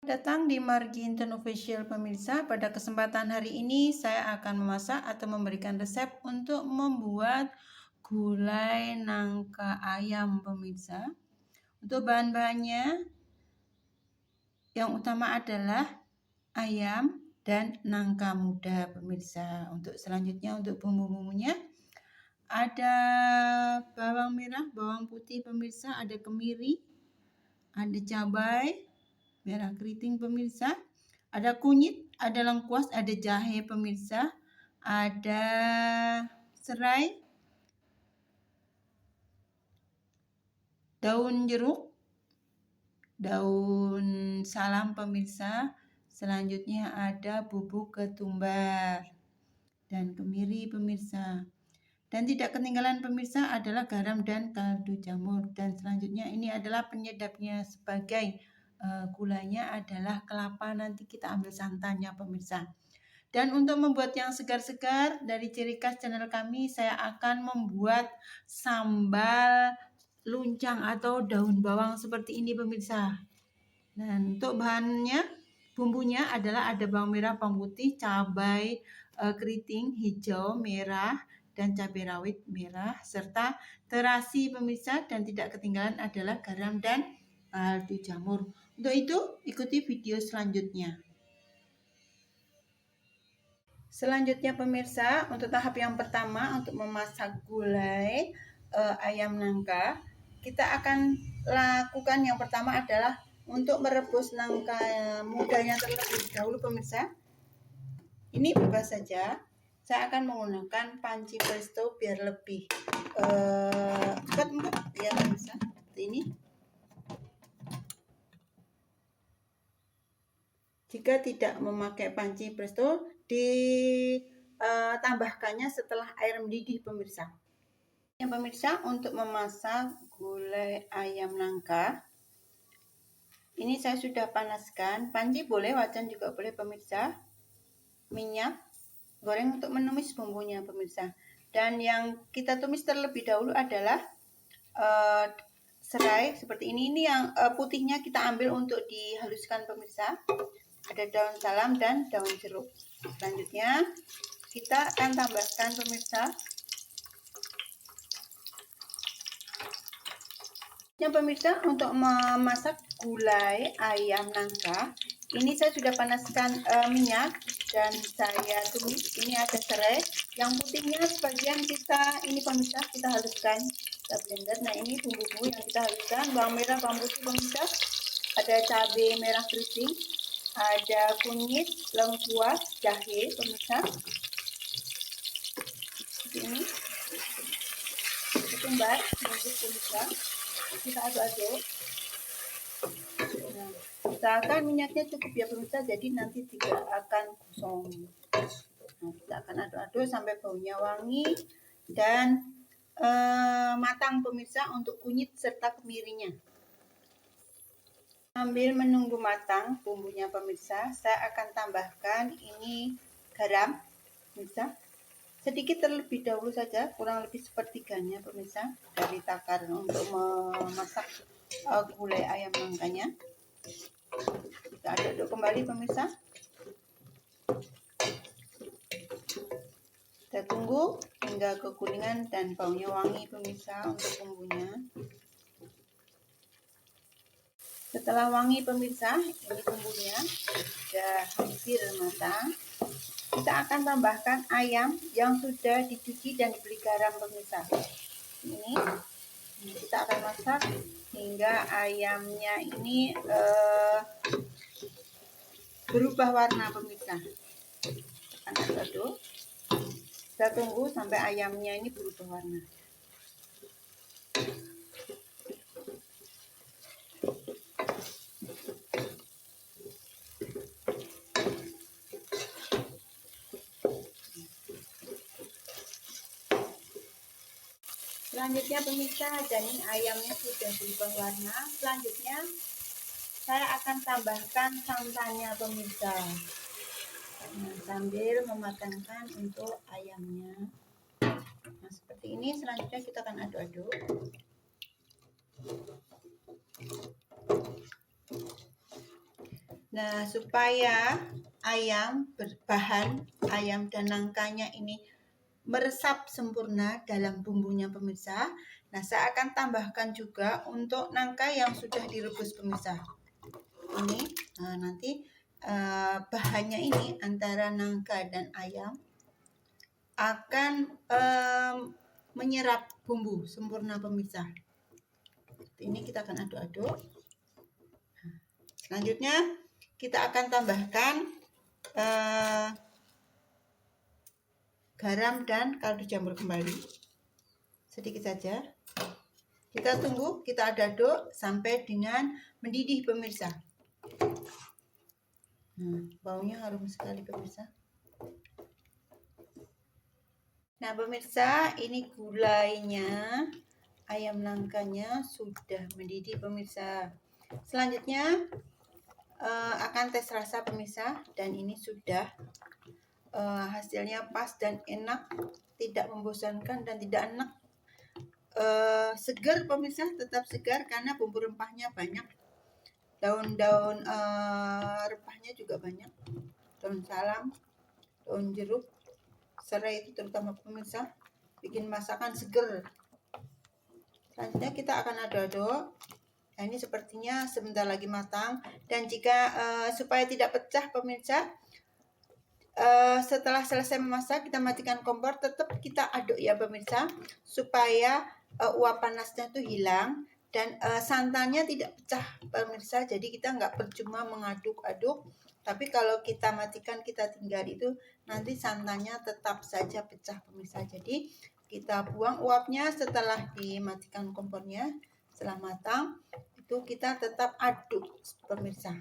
Datang di Margi Inten Official pemirsa. Pada kesempatan hari ini saya akan memasak atau memberikan resep untuk membuat gulai nangka ayam pemirsa. Untuk bahan-bahannya yang utama adalah ayam dan nangka muda pemirsa. Untuk selanjutnya untuk bumbu-bumbunya ada bawang merah, bawang putih pemirsa, ada kemiri, ada cabai merah keriting pemirsa, ada kunyit, ada lengkuas, ada jahe pemirsa, ada serai, daun jeruk, daun salam pemirsa. Selanjutnya ada bubuk ketumbar dan kemiri pemirsa. Dan tidak ketinggalan pemirsa adalah garam dan kaldu jamur. Dan selanjutnya ini adalah penyedapnya sebagai gulanya adalah kelapa. Nanti kita ambil santannya pemirsa. Dan untuk membuat yang segar-segar dari ciri khas channel kami, saya akan membuat sambal luncang atau daun bawang seperti ini pemirsa. Dan untuk bahannya, bumbunya adalah ada bawang merah, bawang putih, cabai keriting hijau, merah, dan cabai rawit merah, serta terasi pemirsa. Dan tidak ketinggalan adalah garam dan kaldu jamur. Untuk itu, ikuti video selanjutnya. Selanjutnya pemirsa, untuk tahap yang pertama untuk memasak gulai ayam nangka, kita akan lakukan yang pertama adalah untuk merebus nangka mudanya terlebih dahulu pemirsa. Ini bebas saja. Saya akan menggunakan panci presto biar lebih cepat ya pemirsa. Seperti ini. Jika tidak memakai panci presto, ditambahkannya setelah air mendidih pemirsa. Ya pemirsa, untuk memasak gulai ayam nangka, ini saya sudah panaskan. Panci boleh, wajan juga boleh pemirsa. Minyak goreng untuk menumis bumbunya pemirsa. Dan yang kita tumis terlebih dahulu adalah serai seperti ini. Ini yang putihnya kita ambil untuk dihaluskan pemirsa. Ada daun salam dan daun jeruk. Selanjutnya kita akan tambahkan pemirsa pemirsa untuk memasak gulai ayam nangka. Ini saya sudah panaskan minyak dan saya tumis. Ini ada serai. Yang putihnya sebagian kita ini pemirsa kita haluskan, kita blender. Nah ini bumbu-bumbu yang kita haluskan, bawang merah, bawang putih pemirsa, ada cabai merah keriting, ada kunyit, lengkuas, jahe pemirsa. Seperti ini. Ketumbar, bumbu pemirsa. Kita aduk-aduk. Nah, usahakan minyaknya cukup ya pemirsa, jadi nanti tidak akan gosong. Nah, kita akan aduk-aduk sampai baunya wangi dan matang pemirsa untuk kunyit serta kemirinya. Sambil menunggu matang bumbunya pemirsa, saya akan tambahkan ini garam pemirsa. Sedikit terlebih dahulu saja, kurang lebih sepertiganya pemirsa dari takaran untuk memasak gulai ayam nangkanya. Kita aduk-aduk kembali pemirsa. Kita tunggu hingga kekuningan dan baunya wangi pemirsa untuk bumbunya. Setelah wangi pemirsa, ini bumbunya sudah hampir matang. Kita akan tambahkan ayam yang sudah dicuci dan diberi garam pemirsa. Ini kita akan masak hingga ayamnya ini berubah warna pemirsa. Kita akan aduk. Kita tunggu sampai ayamnya ini berubah warna. Selanjutnya pemirsa, dan ini ayamnya sudah berubah warna. Selanjutnya saya akan tambahkan santannya pemirsa. Nah, sambil mematangkan untuk ayamnya. Nah, seperti ini. Selanjutnya kita akan aduk-aduk. Nah, supaya bahan ayam dan nangkanya ini meresap sempurna dalam bumbunya pemirsa. Nah, saya akan tambahkan juga untuk nangka yang sudah direbus pemirsa. Ini nanti bahannya ini antara nangka dan ayam akan menyerap bumbu sempurna pemirsa. Ini kita akan aduk-aduk. Selanjutnya kita akan tambahkan garam dan kaldu jamur kembali sedikit saja. Kita tunggu, kita aduk sampai dengan mendidih pemirsa. Baunya harum sekali pemirsa. Nah pemirsa, ini gulainya, ayam nangkanya sudah mendidih pemirsa. Selanjutnya akan tes rasa pemirsa, dan ini sudah hasilnya pas dan enak, tidak membosankan dan tidak enak. Segar pemirsa, tetap segar karena bumbu rempahnya banyak, daun-daun rempahnya juga banyak, daun salam, daun jeruk, serai itu terutama pemirsa, bikin masakan segar. Selanjutnya kita akan aduk-aduk. Nah, ini sepertinya sebentar lagi matang, dan jika supaya tidak pecah pemirsa, setelah selesai memasak kita matikan kompor, tetap kita aduk ya pemirsa, supaya uap panasnya itu hilang dan santannya tidak pecah pemirsa. Jadi kita nggak percuma mengaduk-aduk, tapi kalau kita matikan, kita tinggal itu, nanti santannya tetap saja pecah pemirsa. Jadi kita buang uapnya setelah dimatikan kompornya. Setelah matang itu kita tetap aduk pemirsa.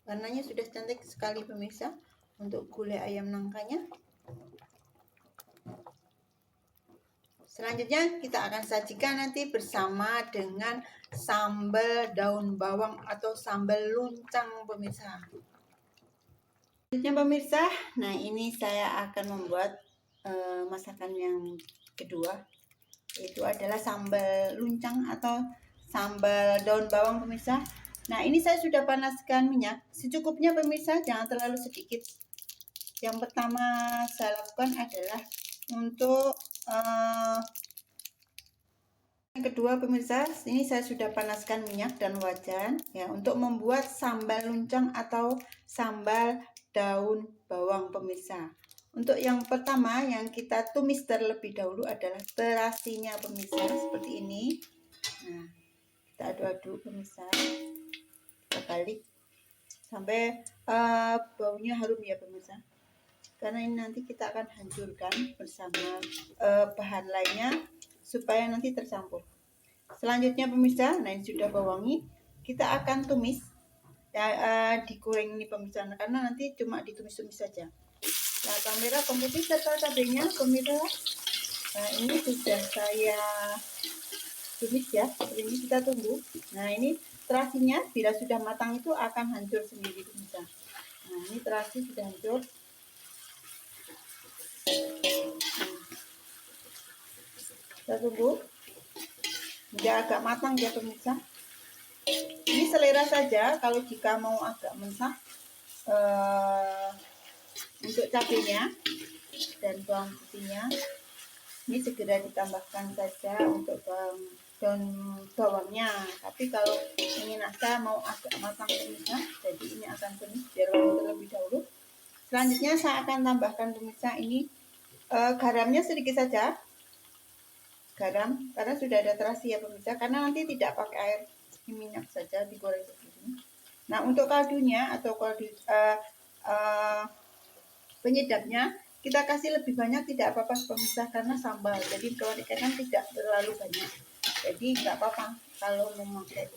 Warnanya sudah cantik sekali pemirsa untuk gulai ayam nangkanya. Selanjutnya kita akan sajikan nanti bersama dengan sambal daun bawang atau sambal luncang pemirsa. Selanjutnya pemirsa, nah ini saya akan membuat masakan yang kedua, yaitu adalah sambal luncang atau sambal daun bawang pemirsa. Nah ini saya sudah panaskan minyak secukupnya pemirsa, jangan terlalu sedikit. Yang pertama saya lakukan adalah untuk yang kedua pemirsa, ini saya sudah panaskan minyak dan wajan ya untuk membuat sambal luncang atau sambal daun bawang pemirsa. Untuk yang pertama yang kita tumis terlebih dahulu adalah terasinya pemirsa, seperti ini. Nah, kita aduk-aduk pemirsa, kita balik sampai baunya harum ya pemirsa. Karena ini nanti kita akan hancurkan bersama bahan lainnya supaya nanti tercampur. Selanjutnya pemirsa, nah ini sudah berwangi, kita akan tumis ya, digoreng ini pemirsa, karena nanti cuma ditumis-tumis saja. Nah, kamera komputer serta cabenya pemirsa, nah ini sudah saya tumis ya, seperti ini. Kita tunggu. Nah ini terasinya bila sudah matang itu akan hancur sendiri pemirsa. Nah ini terasi sudah hancur. Kita tunggu hingga agak matang ya pemirsa. Ini selera saja, kalau jika mau agak mentah untuk cabenya dan bawang putihnya ini segera ditambahkan saja untuk daun bawangnya. Tapi kalau ingin rasa mau agak matang pemirsa, jadi ini akan tumis biar terlebih dahulu. Selanjutnya saya akan tambahkan pemirsa ini garamnya sedikit saja, garam karena sudah ada terasi ya pemirsa, karena nanti tidak pakai air, minyak saja digoreng seperti ini. Nah untuk kaldunya atau kaldu penyedapnya kita kasih lebih banyak tidak apa-apa pemirsa, karena sambal jadi kalau ikan tidak terlalu banyak, jadi nggak apa-apa kalau memakai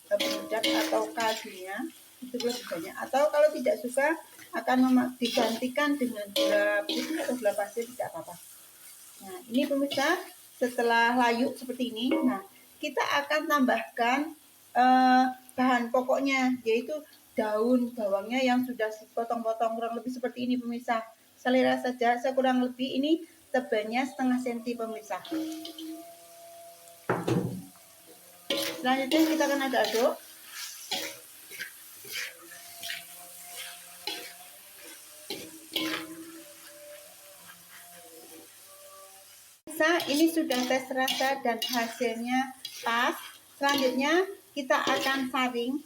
penyedap atau kaldunya itu lebih banyak, atau kalau tidak suka akan digantikan dengan gula putih atau gula pasir, tidak apa-apa. Nah ini pemirsa, setelah layu seperti ini, nah kita akan tambahkan bahan pokoknya, yaitu daun bawangnya yang sudah dipotong-potong kurang lebih seperti ini pemirsa. Selera saja, saya kurang lebih ini tebalnya setengah senti pemirsa. Selanjutnya kita akan aduk-aduk. Ini sudah tes rasa dan hasilnya pas. Selanjutnya kita akan saring,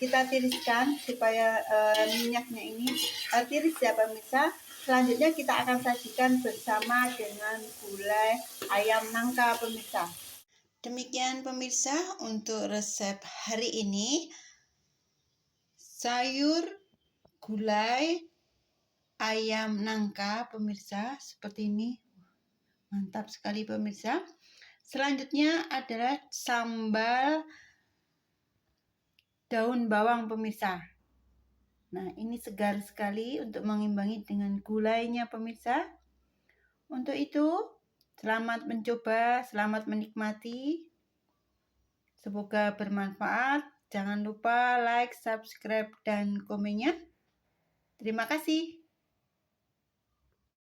kita tiriskan supaya minyaknya ini tiris ya pemirsa. Selanjutnya kita akan sajikan bersama dengan gulai ayam nangka pemirsa. Demikian pemirsa untuk resep hari ini. Sayur gulai ayam nangka pemirsa seperti ini. Mantap sekali pemirsa. Selanjutnya adalah sambal daun bawang pemirsa. Nah, ini segar sekali untuk mengimbangi dengan gulainya pemirsa. Untuk itu, selamat mencoba, selamat menikmati. Semoga bermanfaat. Jangan lupa like, subscribe, dan komennya. Terima kasih.